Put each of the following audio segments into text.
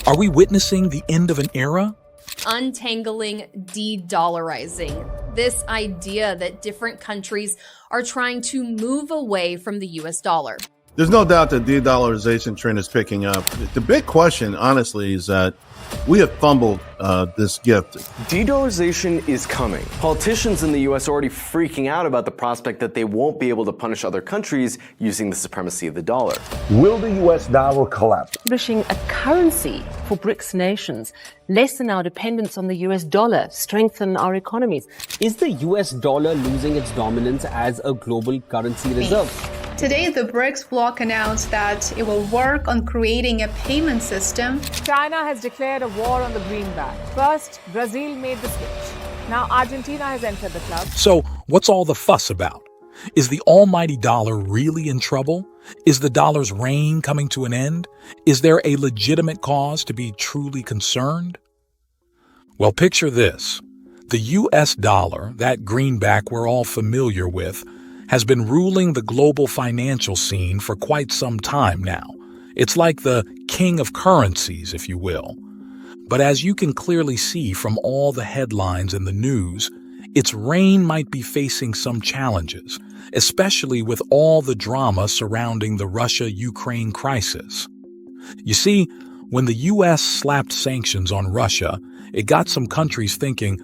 Are we witnessing the end of an era? Untangling de-dollarizing. This idea that different countries are trying to move away from the US dollar. There's no doubt that the de-dollarization trend is picking up. The big question, honestly, is that we have fumbled this gift. De-dollarization is coming. Politicians in the U.S. are already freaking out about the prospect that they won't be able to punish other countries using the supremacy of the dollar. Will the U.S. dollar collapse? Establishing a currency for BRICS nations, lessen our dependence on the U.S. dollar, strengthen our economies. Is the U.S. dollar losing its dominance as a global currency reserve? Today, the BRICS bloc announced that it will work on creating a payment system. China has declared a war on the greenback. First, Brazil made the switch. Now Argentina has entered the club. So, what's all the fuss about? Is the almighty dollar really in trouble? Is the dollar's reign coming to an end? Is there a legitimate cause to be truly concerned? Well, picture this. The U.S. dollar, that greenback we're all familiar with, has been ruling the global financial scene for quite some time now. It's like the king of currencies, if you will. But as you can clearly see from all the headlines in the news, its reign might be facing some challenges, especially with all the drama surrounding the Russia-Ukraine crisis. You see, when the U.S. slapped sanctions on Russia, it got some countries thinking,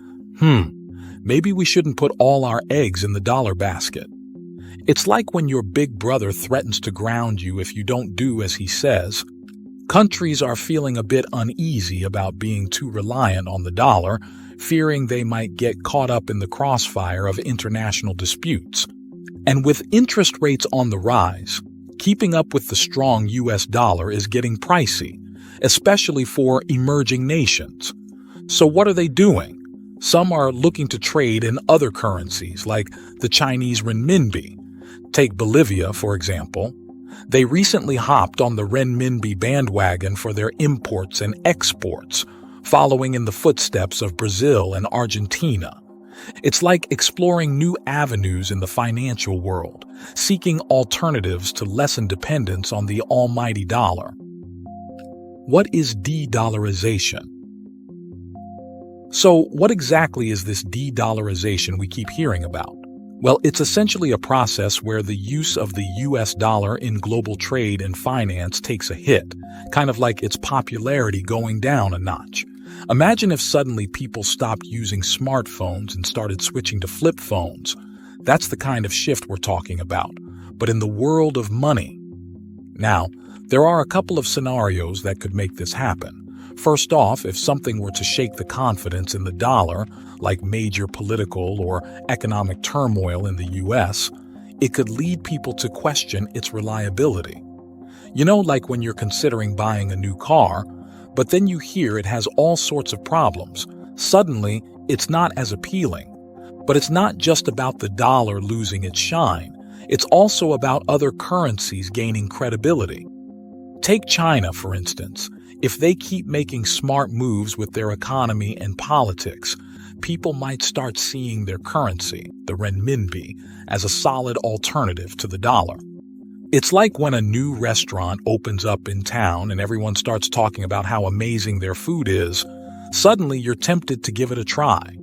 maybe we shouldn't put all our eggs in the dollar basket. It's like when your big brother threatens to ground you if you don't do as he says. Countries are feeling a bit uneasy about being too reliant on the dollar, fearing they might get caught up in the crossfire of international disputes. And with interest rates on the rise, keeping up with the strong U.S. dollar is getting pricey, especially for emerging nations. So what are they doing? Some are looking to trade in other currencies, like the Chinese renminbi. Take Bolivia, for example. They recently hopped on the renminbi bandwagon for their imports and exports, following in the footsteps of Brazil and Argentina. It's like exploring new avenues in the financial world, seeking alternatives to lessen dependence on the almighty dollar. What is de-dollarization? So, what exactly is this de-dollarization we keep hearing about? Well, it's essentially a process where the use of the U.S. dollar in global trade and finance takes a hit, kind of like its popularity going down a notch. Imagine if suddenly people stopped using smartphones and started switching to flip phones. That's the kind of shift we're talking about, but in the world of money. Now, there are a couple of scenarios that could make this happen. First off, if something were to shake the confidence in the dollar, like major political or economic turmoil in the U.S., it could lead people to question its reliability. You know, like when you're considering buying a new car, but then you hear it has all sorts of problems. Suddenly, it's not as appealing. But it's not just about the dollar losing its shine. It's also about other currencies gaining credibility. Take China, for instance. If they keep making smart moves with their economy and politics, people might start seeing their currency, the renminbi, as a solid alternative to the dollar. It's like when a new restaurant opens up in town and everyone starts talking about how amazing their food is. Suddenly, you're tempted to give it a try.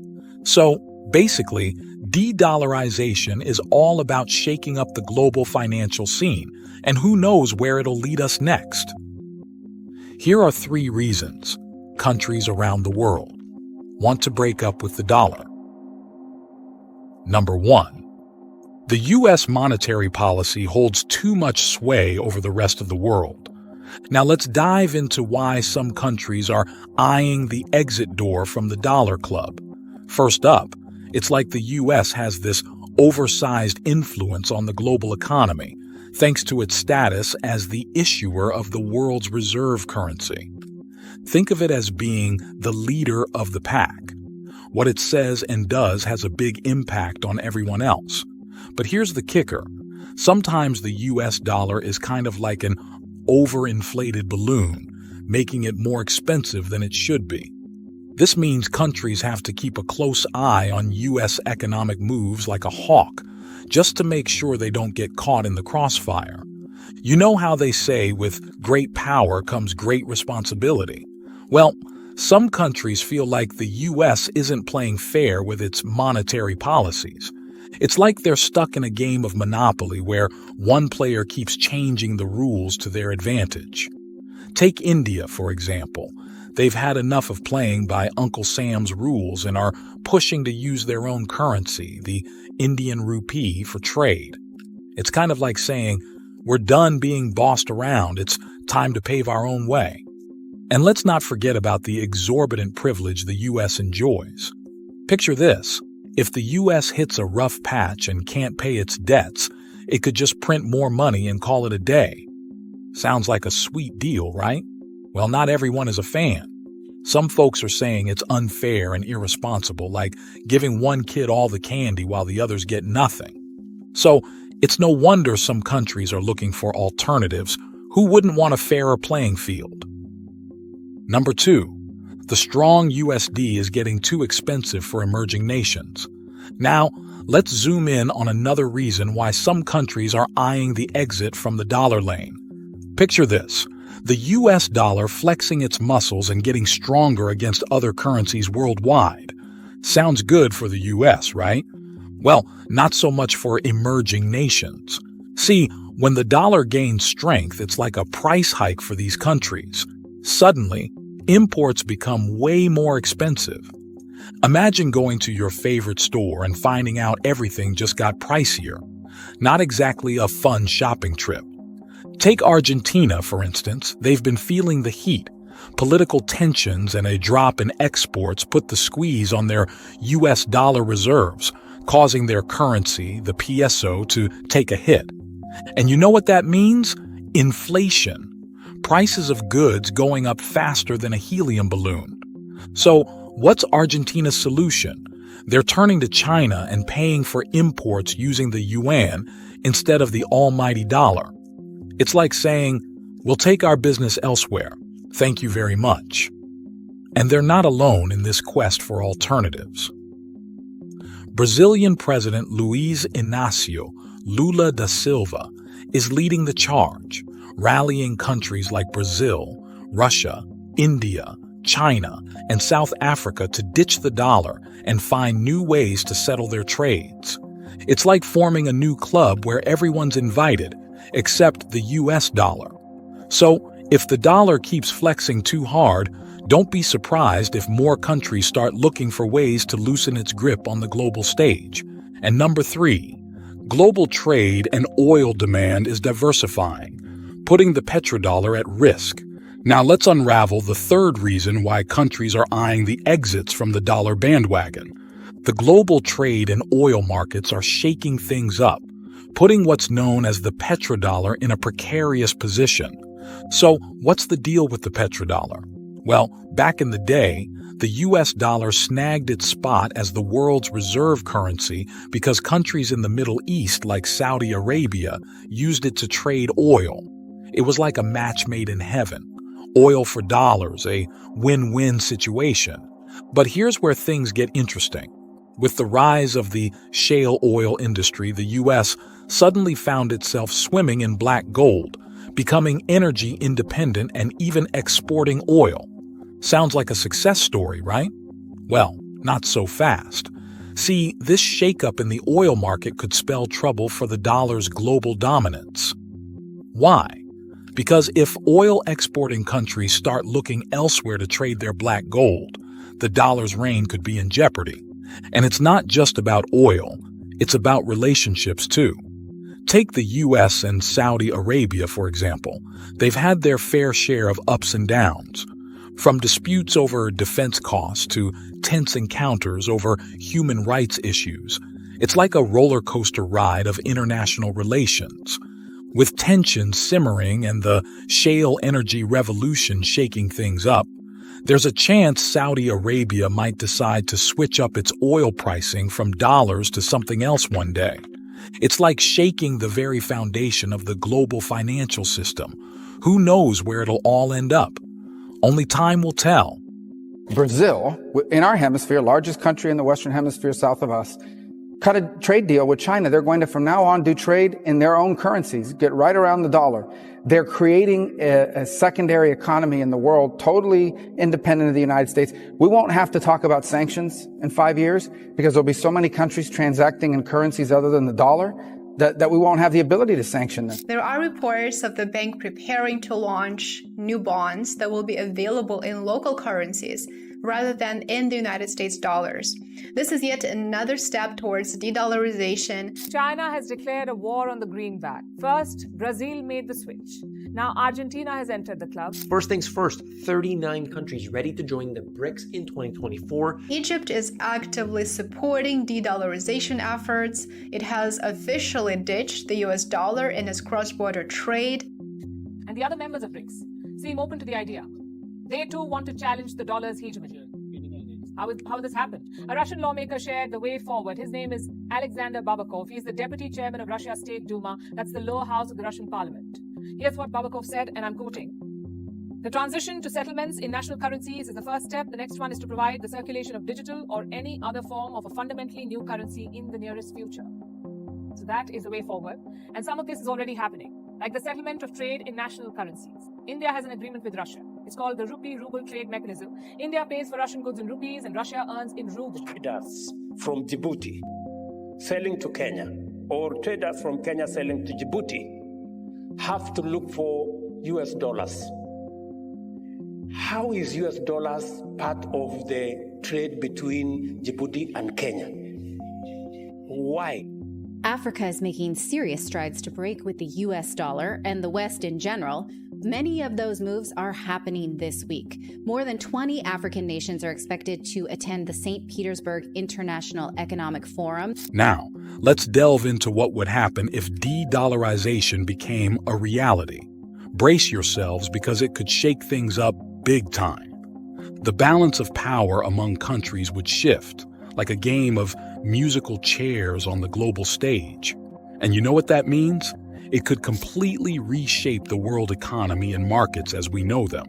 So, basically, de-dollarization is all about shaking up the global financial scene, and who knows where it'll lead us next. Here are 3 reasons countries around the world want to break up with the dollar. Number 1. The U.S. monetary policy holds too much sway over the rest of the world. Now let's dive into why some countries are eyeing the exit door from the dollar club. First up, it's like the U.S. has this oversized influence on the global economy, thanks to its status as the issuer of the world's reserve currency. Think of it as being the leader of the pack. What it says and does has a big impact on everyone else. But here's the kicker. Sometimes the U.S. dollar is kind of like an overinflated balloon, making it more expensive than it should be. This means countries have to keep a close eye on U.S. economic moves like a hawk, just to make sure they don't get caught in the crossfire. You know how they say with great power comes great responsibility. Well, some countries feel like the U.S. isn't playing fair with its monetary policies. It's like they're stuck in a game of Monopoly where one player keeps changing the rules to their advantage. Take India, for example. They've had enough of playing by Uncle Sam's rules and are pushing to use their own currency, the Indian rupee, for trade. It's kind of like saying, we're done being bossed around, it's time to pave our own way. And let's not forget about the exorbitant privilege the U.S. enjoys. Picture this. If the U.S. hits a rough patch and can't pay its debts, it could just print more money and call it a day. Sounds like a sweet deal, right? Well, not everyone is a fan. Some folks are saying it's unfair and irresponsible, like giving one kid all the candy while the others get nothing. So, it's no wonder some countries are looking for alternatives. Who wouldn't want a fairer playing field? Number 2. The strong USD is getting too expensive for emerging nations. Now, let's zoom in on another reason why some countries are eyeing the exit from the dollar lane. Picture this. The US dollar flexing its muscles and getting stronger against other currencies worldwide. Sounds good for the US, right? Well, not so much for emerging nations. See, when the dollar gains strength, it's like a price hike for these countries. Suddenly, imports become way more expensive. Imagine going to your favorite store and finding out everything just got pricier. Not exactly a fun shopping trip. Take Argentina, for instance. They've been feeling the heat. Political tensions and a drop in exports put the squeeze on their US dollar reserves, causing their currency, the peso, to take a hit. And you know what that means? Inflation. Prices of goods going up faster than a helium balloon. So, what's Argentina's solution? They're turning to China and paying for imports using the yuan instead of the almighty dollar. It's like saying, we'll take our business elsewhere. Thank you very much. And they're not alone in this quest for alternatives. Brazilian President Luiz Inácio Lula da Silva is leading the charge, rallying countries like Brazil, Russia, India, China, and South Africa to ditch the dollar and find new ways to settle their trades. It's like forming a new club where everyone's invited, except the US dollar. So, if the dollar keeps flexing too hard, don't be surprised if more countries start looking for ways to loosen its grip on the global stage. And number 3, global trade and oil demand is diversifying, putting the petrodollar at risk. Now let's unravel the third reason why countries are eyeing the exits from the dollar bandwagon. The global trade and oil markets are shaking things up, putting what's known as the petrodollar in a precarious position. So, what's the deal with the petrodollar? Well, back in the day, the US dollar snagged its spot as the world's reserve currency because countries in the Middle East like Saudi Arabia used it to trade oil. It was like a match made in heaven. Oil for dollars, a win-win situation. But here's where things get interesting. With the rise of the shale oil industry, the U.S. suddenly found itself swimming in black gold, becoming energy independent and even exporting oil. Sounds like a success story, right? Well, not so fast. See, this shakeup in the oil market could spell trouble for the dollar's global dominance. Why? Because if oil exporting countries start looking elsewhere to trade their black gold, the dollar's reign could be in jeopardy. And it's not just about oil, it's about relationships too. Take the US and Saudi Arabia, for example. They've had their fair share of ups and downs. From disputes over defense costs to tense encounters over human rights issues. It's like a roller coaster ride of international relations. With tensions simmering and the shale energy revolution shaking things up, there's a chance Saudi Arabia might decide to switch up its oil pricing from dollars to something else one day. It's like shaking the very foundation of the global financial system. Who knows where it'll all end up? Only time will tell. Brazil, in our hemisphere, largest country in the Western Hemisphere south of us, cut a trade deal with China. They're going to, from now on, do trade in their own currencies, get right around the dollar. They're creating a secondary economy in the world, totally independent of the United States. We won't have to talk about sanctions in 5 years because there'll be so many countries transacting in currencies other than the dollar that we won't have the ability to sanction them. There are reports of the bank preparing to launch new bonds that will be available in local currencies rather than in the United States dollars. This is yet another step towards de-dollarization. China has declared a war on the greenback. First, Brazil made the switch. Now Argentina has entered the club. First things first, 39 countries ready to join the BRICS in 2024. Egypt is actively supporting de-dollarization efforts. It has officially ditched the US dollar in its cross-border trade. And the other members of BRICS seem open to the idea. They too want to challenge the dollar's hegemony. How will this happen? A Russian lawmaker shared the way forward. His name is Alexander Babakov. He's the deputy chairman of Russia's State Duma. That's the lower house of the Russian parliament. Here's what Babakov said, and I'm quoting. The transition to settlements in national currencies is the first step. The next one is to provide the circulation of digital or any other form of a fundamentally new currency in the nearest future. So that is the way forward. And some of this is already happening, like the settlement of trade in national currencies. India has an agreement with Russia. It's called the rupee-ruble trade mechanism. India pays for Russian goods in rupees and Russia earns in rubles. Traders from Djibouti selling to Kenya or traders from Kenya selling to Djibouti have to look for US dollars. How is US dollars part of the trade between Djibouti and Kenya? Why? Africa is making serious strides to break with the US dollar and the West in general. Many of those moves are happening this week. More than 20 African nations are expected to attend the St. Petersburg International Economic Forum. Now, let's delve into what would happen if de-dollarization became a reality. Brace yourselves because it could shake things up big time. The balance of power among countries would shift, like a game of musical chairs on the global stage. And you know what that means? It could completely reshape the world economy and markets as we know them.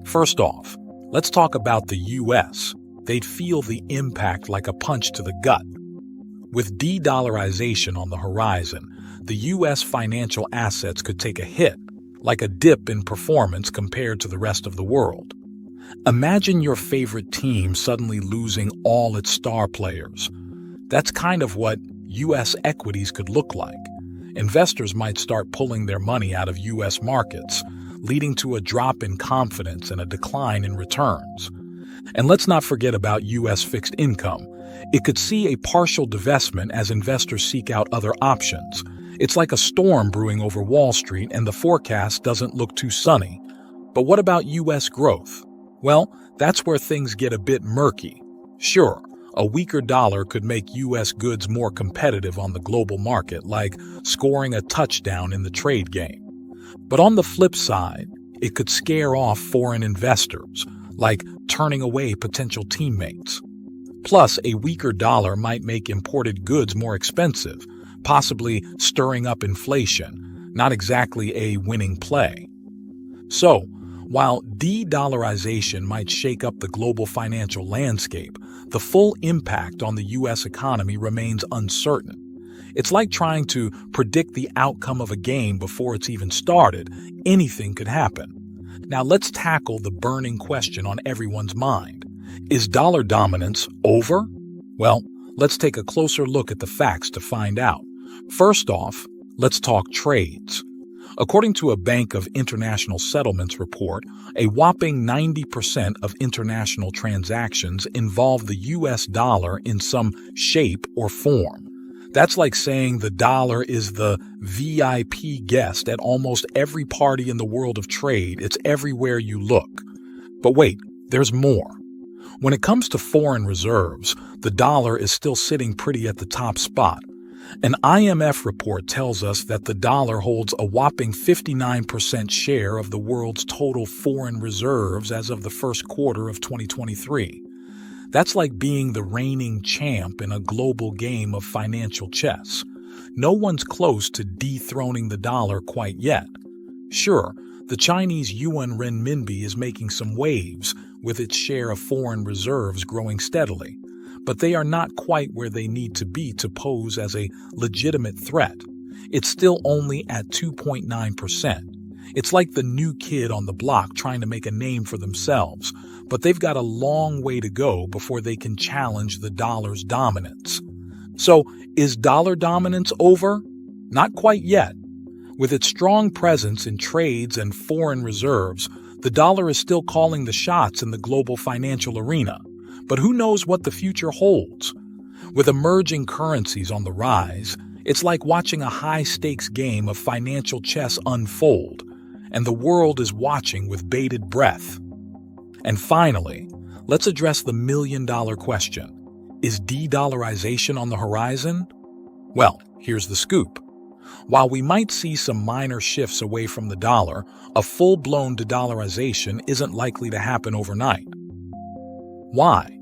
First off, let's talk about the US. They'd feel the impact like a punch to the gut. With de-dollarization on the horizon, the US financial assets could take a hit, like a dip in performance compared to the rest of the world. Imagine your favorite team suddenly losing all its star players. That's kind of what US equities could look like. Investors might start pulling their money out of US markets, leading to a drop in confidence and a decline in returns. And let's not forget about US fixed income. It could see a partial divestment as investors seek out other options. It's like a storm brewing over Wall Street and the forecast doesn't look too sunny. But what about US growth? Well, that's where things get a bit murky. Sure, a weaker dollar could make U.S. goods more competitive on the global market, like scoring a touchdown in the trade game. But on the flip side, it could scare off foreign investors, like turning away potential teammates. Plus, a weaker dollar might make imported goods more expensive, possibly stirring up inflation, not exactly a winning play. So, while de-dollarization might shake up the global financial landscape, the full impact on the U.S. economy remains uncertain. It's like trying to predict the outcome of a game before it's even started. Anything could happen. Now let's tackle the burning question on everyone's mind. Is dollar dominance over? Well, let's take a closer look at the facts to find out. First off, let's talk trades. According to a Bank of International Settlements report, a whopping 90% of international transactions involve the US dollar in some shape or form. That's like saying the dollar is the VIP guest at almost every party in the world of trade. It's everywhere you look. But wait, there's more. When it comes to foreign reserves, the dollar is still sitting pretty at the top spot. An IMF report tells us that the dollar holds a whopping 59% share of the world's total foreign reserves as of the first quarter of 2023. That's like being the reigning champ in a global game of financial chess. No one's close to dethroning the dollar quite yet. Sure, the Chinese yuan renminbi is making some waves, with its share of foreign reserves growing steadily. but they are not quite where they need to be to pose as a legitimate threat. It's still only at 2.9%. It's like the new kid on the block trying to make a name for themselves, but they've got a long way to go before they can challenge the dollar's dominance. So, is dollar dominance over? Not quite yet. With its strong presence in trades and foreign reserves, the dollar is still calling the shots in the global financial arena. But who knows what the future holds? With emerging currencies on the rise, it's like watching a high-stakes game of financial chess unfold, and the world is watching with bated breath. And finally, let's address the million-dollar question. Is de-dollarization on the horizon? Well, here's the scoop. While we might see some minor shifts away from the dollar, a full-blown de-dollarization isn't likely to happen overnight. Why?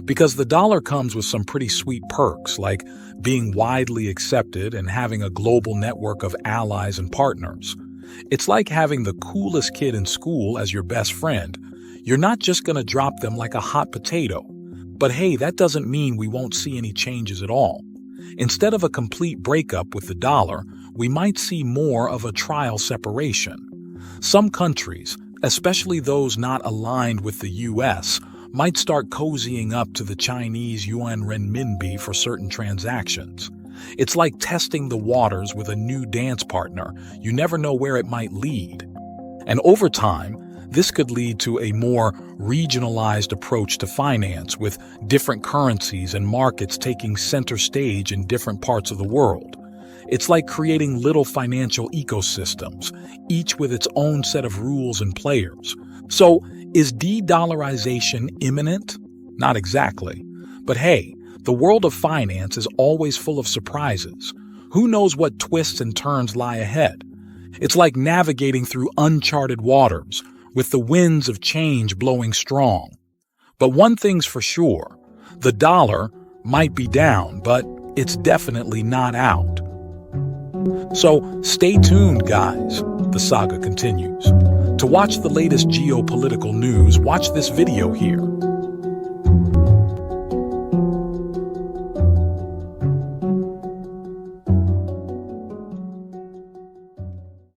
Because the dollar comes with some pretty sweet perks, like being widely accepted and having a global network of allies and partners. It's like having the coolest kid in school as your best friend. You're not just going to drop them like a hot potato. But hey, that doesn't mean we won't see any changes at all. Instead of a complete breakup with the dollar, we might see more of a trial separation. Some countries, especially those not aligned with the U.S., might start cozying up to the Chinese yuan renminbi for certain transactions. It's like testing the waters with a new dance partner. You never know where it might lead. And over time, this could lead to a more regionalized approach to finance, with different currencies and markets taking center stage in different parts of the world. It's like creating little financial ecosystems, each with its own set of rules and players. So, is de-dollarization imminent? Not exactly. But hey, the world of finance is always full of surprises. Who knows what twists and turns lie ahead? It's like navigating through uncharted waters, with the winds of change blowing strong. But one thing's for sure, the dollar might be down, but it's definitely not out. So stay tuned, guys. The saga continues. To watch the latest geopolitical news, watch this video here.